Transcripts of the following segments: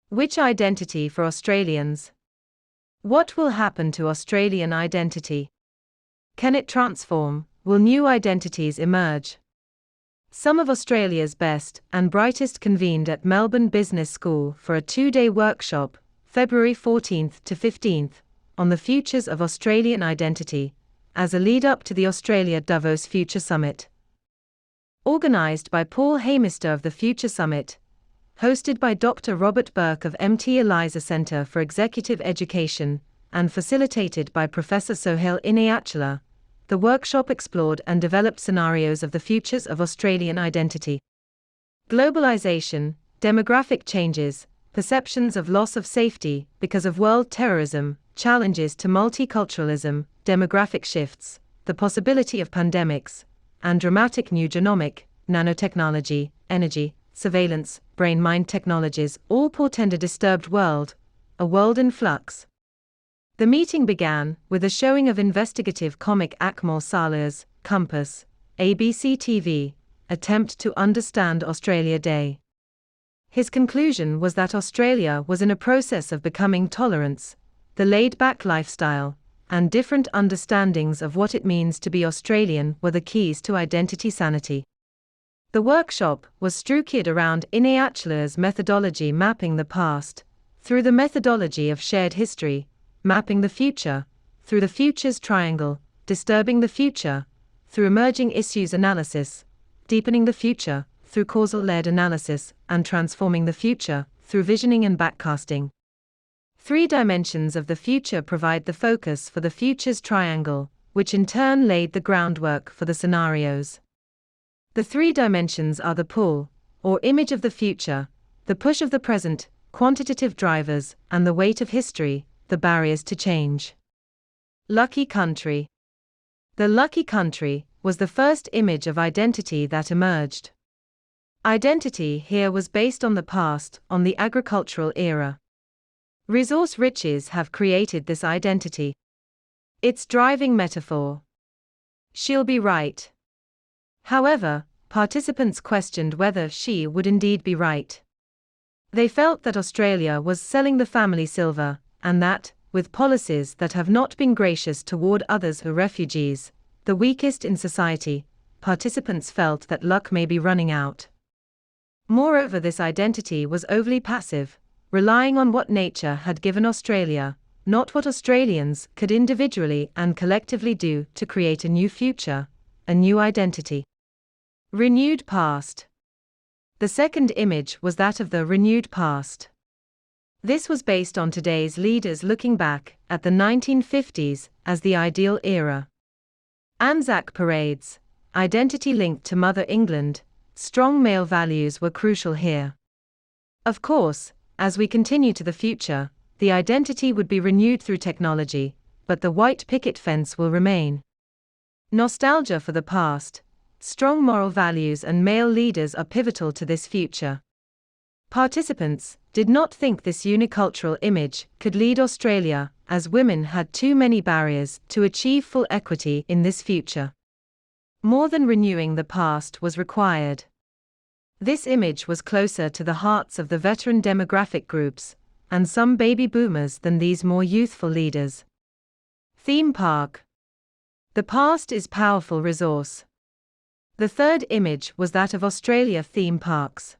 Which identity for Australians? What will happen to Australian identity? Can it transform? Will new identities emerge? Some of Australia's best and brightest convened at Melbourne Business School for a 2-day workshop, February 14th to 15th, on the futures of Australian identity, as a lead-up to the Australia Davos Future Summit. Organised by Paul Haymister of the Future Summit, hosted by Dr. Robert Burke of MT Eliza Centre for Executive Education, and facilitated by Professor Sohail Inayatullah, the workshop explored and developed scenarios of the futures of Australian identity. Globalisation, demographic changes, perceptions of loss of safety because of world terrorism, challenges to multiculturalism, demographic shifts, the possibility of pandemics, and dramatic new genomic, nanotechnology, energy, surveillance, brain-mind technologies all portend a disturbed world, a world in flux. The meeting began with a showing of investigative comic Akmal Saleh's Compass, ABC TV, attempt to understand Australia Day. His conclusion was that Australia was in a process of becoming tolerance, the laid-back lifestyle, and different understandings of what it means to be Australian were the keys to identity sanity. The workshop was structured around Inayatullah's methodology mapping the past, through the methodology of shared history, mapping the future, through the futures triangle, disturbing the future, through emerging issues analysis, deepening the future, through causal-led analysis, and transforming the future, through visioning and backcasting. 3 dimensions of the future provide the focus for the futures triangle, which in turn laid the groundwork for the scenarios. The 3 dimensions are the pull, or image of the future, the push of the present, quantitative drivers, and the weight of history, the barriers to change. Lucky country. The lucky country was the first image of identity that emerged. Identity here was based on the past, on the agricultural era. Resource riches have created this identity. Its driving metaphor. She'll be right. However, participants questioned whether she would indeed be right. They felt that Australia was selling the family silver, and that, with policies that have not been gracious toward others who are refugees, the weakest in society, participants felt that luck may be running out. Moreover, this identity was overly passive, relying on what nature had given Australia, not what Australians could individually and collectively do to create a new future, a new identity. Renewed past. The second image was that of the renewed past. This was based on today's leaders looking back at the 1950s as the ideal era. Anzac parades, identity linked to Mother England, strong male values were crucial here. Of course, as we continue to the future, the identity would be renewed through technology, but the white picket fence will remain. Nostalgia for the past, strong moral values and male leaders are pivotal to this future. Participants did not think this unicultural image could lead Australia, as women had too many barriers to achieve full equity in this future. More than renewing the past was required. This image was closer to the hearts of the veteran demographic groups, and some baby boomers than these more youthful leaders. Theme park. The past is powerful resource. The third image was that of Australia theme parks.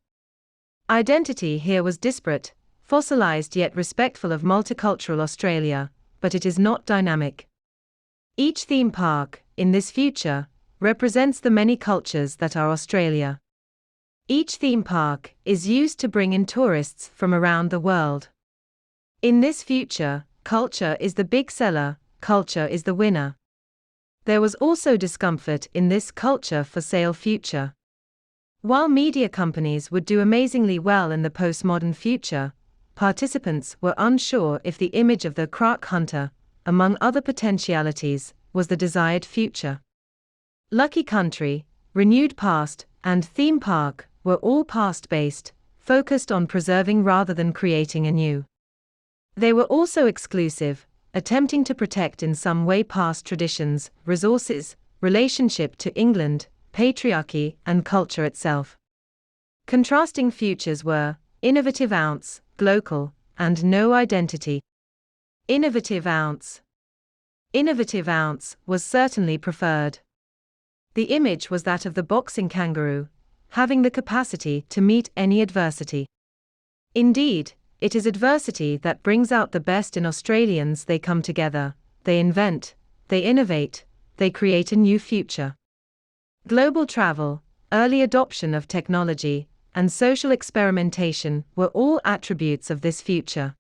Identity here was disparate, fossilized yet respectful of multicultural Australia, but it is not dynamic. Each theme park, in this future, represents the many cultures that are Australia. Each theme park is used to bring in tourists from around the world. In this future, culture is the big seller, culture is the winner. There was also discomfort in this culture for sale future. While media companies would do amazingly well in the postmodern future, participants were unsure if the image of the Crack Hunter, among other potentialities, was the desired future. Lucky country, renewed past, and theme park were all past-based, focused on preserving rather than creating anew. They were also exclusive, attempting to protect in some way past traditions, resources, relationship to England, patriarchy, and culture itself. Contrasting futures were innovative ounce, glocal, and no identity. Innovative ounce. Innovative ounce was certainly preferred. The image was that of the boxing kangaroo, having the capacity to meet any adversity. Indeed, it is adversity that brings out the best in Australians. They come together, they invent, they innovate, they create a new future. Global travel, early adoption of technology, and social experimentation were all attributes of this future.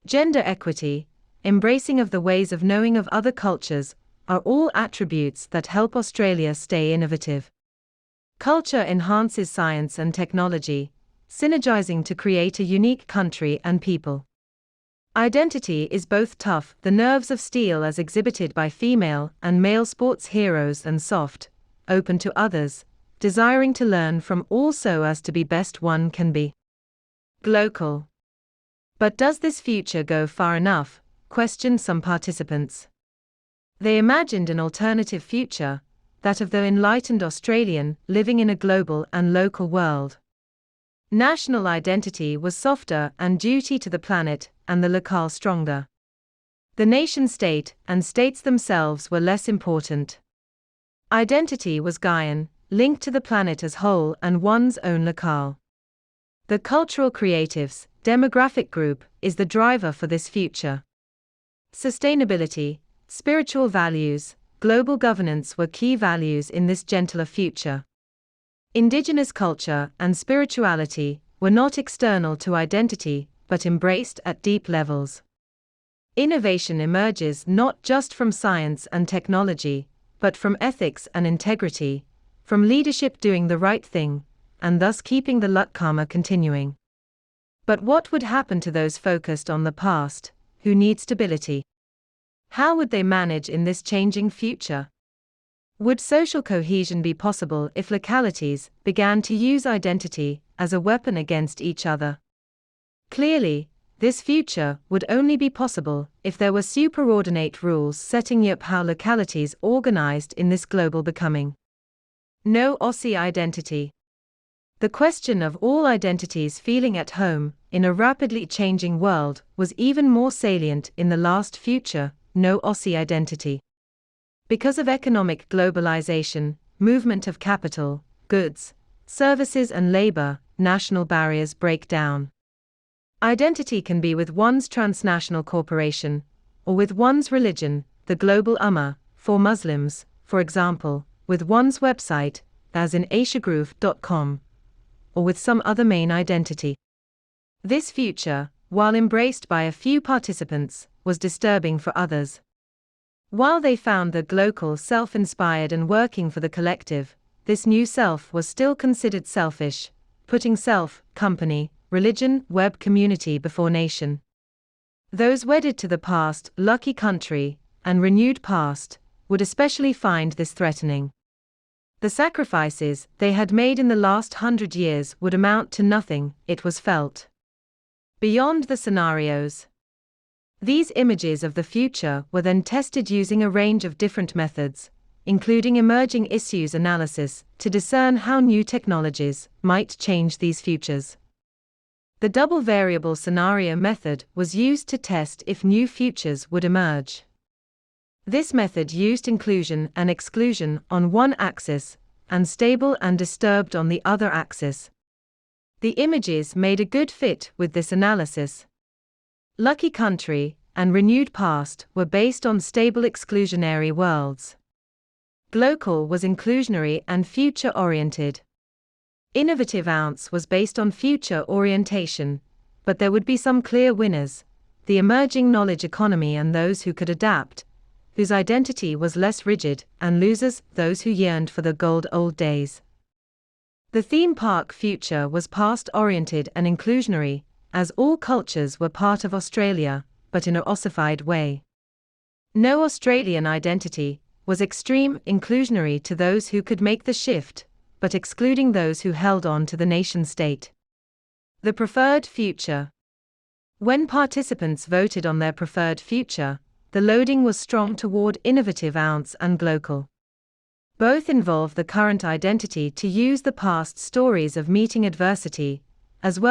Gender equity, embracing of the ways of knowing of other cultures, are all attributes that help Australia stay innovative. Culture enhances science and technology, synergizing to create a unique country and people. Identity is both tough, the nerves of steel as exhibited by female and male sports heroes, and soft, open to others, desiring to learn from all so as to be best one can be. Glocal. But does this future go far enough? Questioned some participants. They imagined an alternative future, that of the enlightened Australian living in a global and local world. National identity was softer and duty to the planet and the locale stronger. The nation-state and states themselves were less important. Identity was Gaian, linked to the planet as whole and one's own locale. The cultural creatives, demographic group, is the driver for this future. Sustainability, spiritual values, global governance were key values in this gentler future. Indigenous culture and spirituality were not external to identity, but embraced at deep levels. Innovation emerges not just from science and technology, but from ethics and integrity, from leadership doing the right thing, and thus keeping the luck karma continuing. But what would happen to those focused on the past, who need stability? How would they manage in this changing future? Would social cohesion be possible if localities began to use identity as a weapon against each other? Clearly, this future would only be possible if there were superordinate rules setting up how localities organized in this global becoming. No Aussie identity. The question of all identities feeling at home in a rapidly changing world was even more salient in the last future, no Aussie identity. Because of economic globalization, movement of capital, goods, services and labor, national barriers break down. Identity can be with one's transnational corporation, or with one's religion, the global Ummah, for Muslims, for example, with one's website, as in asiagroove.com, or with some other main identity. This future, while embraced by a few participants, was disturbing for others. While they found the glocal self-inspired and working for the collective, this new self was still considered selfish, putting self, company, religion, web community before nation. Those wedded to the past, lucky country, and renewed past, would especially find this threatening. The sacrifices they had made in the last 100 years would amount to nothing, it was felt. Beyond the scenarios. These images of the future were then tested using a range of different methods, including emerging issues analysis, to discern how new technologies might change these futures. The double variable scenario method was used to test if new futures would emerge. This method used inclusion and exclusion on one axis, and stable and disturbed on the other axis. The images made a good fit with this analysis. Lucky country and renewed past were based on stable exclusionary worlds. Glocal was inclusionary and future-oriented. Innovative ounce was based on future orientation, but there would be some clear winners, the emerging knowledge economy and those who could adapt, whose identity was less rigid, and losers, those who yearned for the gold old days. The theme park future was past-oriented and inclusionary, as all cultures were part of Australia, but in an ossified way. No Australian identity was extreme inclusionary to those who could make the shift, but excluding those who held on to the nation-state. The preferred future. When participants voted on their preferred future, the loading was strong toward innovative ounce and glocal. Both involve the current identity to use the past stories of meeting adversity, as well